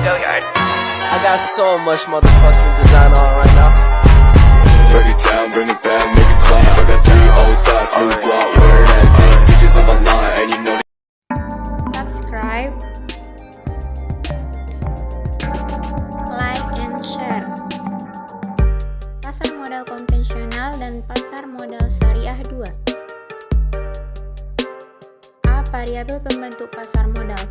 I got so much motherfucking design on right now. Break it down, bring it back, make it clap. I got 3 old thoughts, new block, where that day. Bitches on my line, and you know Subscribe, like, and share. Pasar modal konvensional dan pasar modal syariah 2. A. Variabel pembentuk pasar modal.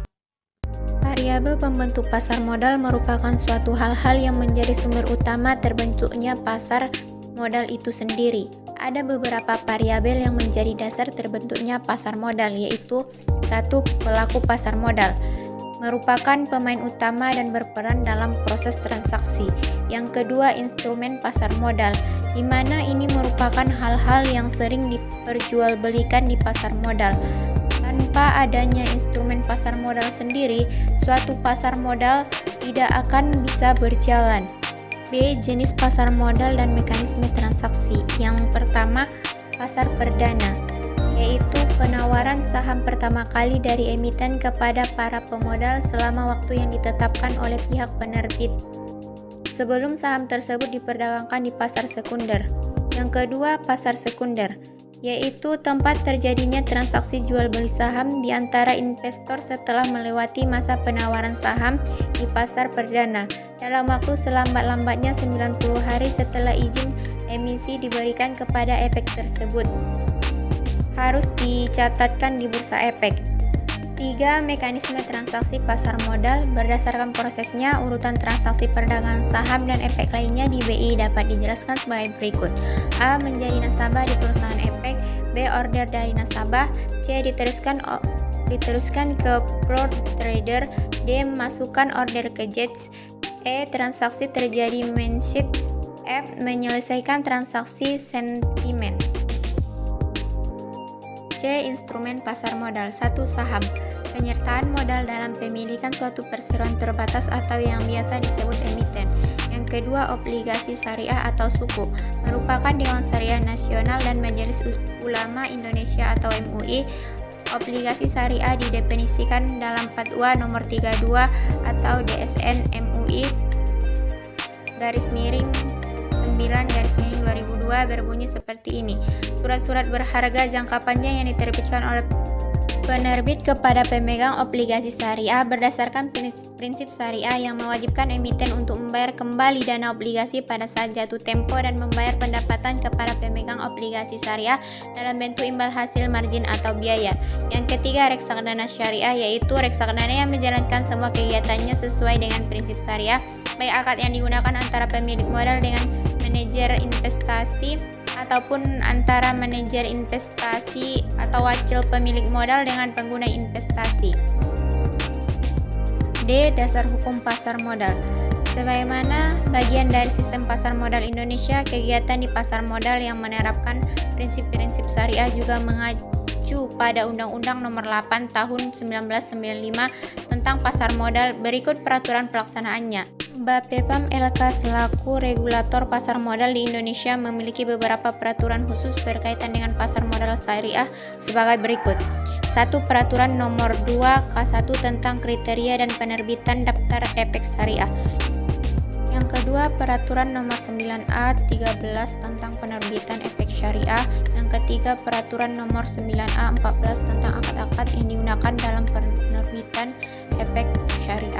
Variabel pembentuk pasar modal merupakan suatu hal-hal yang menjadi sumber utama terbentuknya pasar modal itu sendiri. Ada beberapa variabel yang menjadi dasar terbentuknya pasar modal, yaitu 1. Pelaku pasar modal merupakan pemain utama dan berperan dalam proses transaksi. Yang kedua, instrumen pasar modal, di mana ini merupakan hal-hal yang sering diperjualbelikan di pasar modal. Tanpa adanya instrumen pasar modal sendiri, suatu pasar modal tidak akan bisa berjalan. B. Jenis pasar modal dan mekanisme transaksi. Yang pertama, pasar perdana, yaitu penawaran saham pertama kali dari emiten kepada para pemodal selama waktu yang ditetapkan oleh pihak penerbit, sebelum saham tersebut diperdagangkan di pasar sekunder. Yang kedua, pasar sekunder, yaitu tempat terjadinya transaksi jual beli saham di antara investor setelah melewati masa penawaran saham di pasar perdana dalam waktu selambat-lambatnya 90 hari setelah izin emisi diberikan kepada efek tersebut. Harus dicatatkan di bursa efek. 3. Mekanisme transaksi pasar modal. Berdasarkan prosesnya, urutan transaksi perdagangan saham dan efek lainnya di BI dapat dijelaskan sebagai berikut. A. Menjadi nasabah di perusahaan efek. B. Order dari nasabah. C. Diteruskan ke floor trader. D. Masukkan order ke JETS. E. Transaksi terjadi mindset. F. Menyelesaikan transaksi sentimen. C. Instrumen pasar modal. 1. Saham, penyertaan modal dalam pemilikan suatu perseroan terbatas atau yang biasa disebut emiten. Yang kedua, obligasi syariah atau suku, merupakan Dewan Syariah Nasional dan Majelis Ulama Indonesia atau MUI. Obligasi syariah didefinisikan dalam Fatwa Nomor 32 atau DSN MUI _9 berbunyi seperti ini. Surat-surat berharga jangka panjang yang diterbitkan oleh penerbit kepada pemegang obligasi syariah berdasarkan prinsip syariah yang mewajibkan emiten untuk membayar kembali dana obligasi pada saat jatuh tempo dan membayar pendapatan kepada pemegang obligasi syariah dalam bentuk imbal hasil, margin, atau biaya. Yang ketiga, reksadana syariah, yaitu reksadana yang menjalankan semua kegiatannya sesuai dengan prinsip syariah, baik akad yang digunakan antara pemilik modal dengan manajer investasi ataupun antara manajer investasi atau wakil pemilik modal dengan pengguna investasi. D. Dasar hukum pasar modal. Sebagaimana bagian dari sistem pasar modal Indonesia, kegiatan di pasar modal yang menerapkan prinsip-prinsip syariah juga mengacu pada Undang-Undang Nomor 8 Tahun 1995 tentang pasar modal. Berikut peraturan pelaksanaannya. Bapepam LK selaku regulator pasar modal di Indonesia memiliki beberapa peraturan khusus berkaitan dengan pasar modal syariah sebagai berikut. 1. Peraturan Nomor 2 K1 tentang kriteria dan penerbitan daftar efek syariah. Yang kedua, Peraturan Nomor 9A 13 tentang penerbitan efek syariah. Yang ketiga, Peraturan Nomor 9A 14 tentang akad-akad yang digunakan dalam penerbitan efek syariah.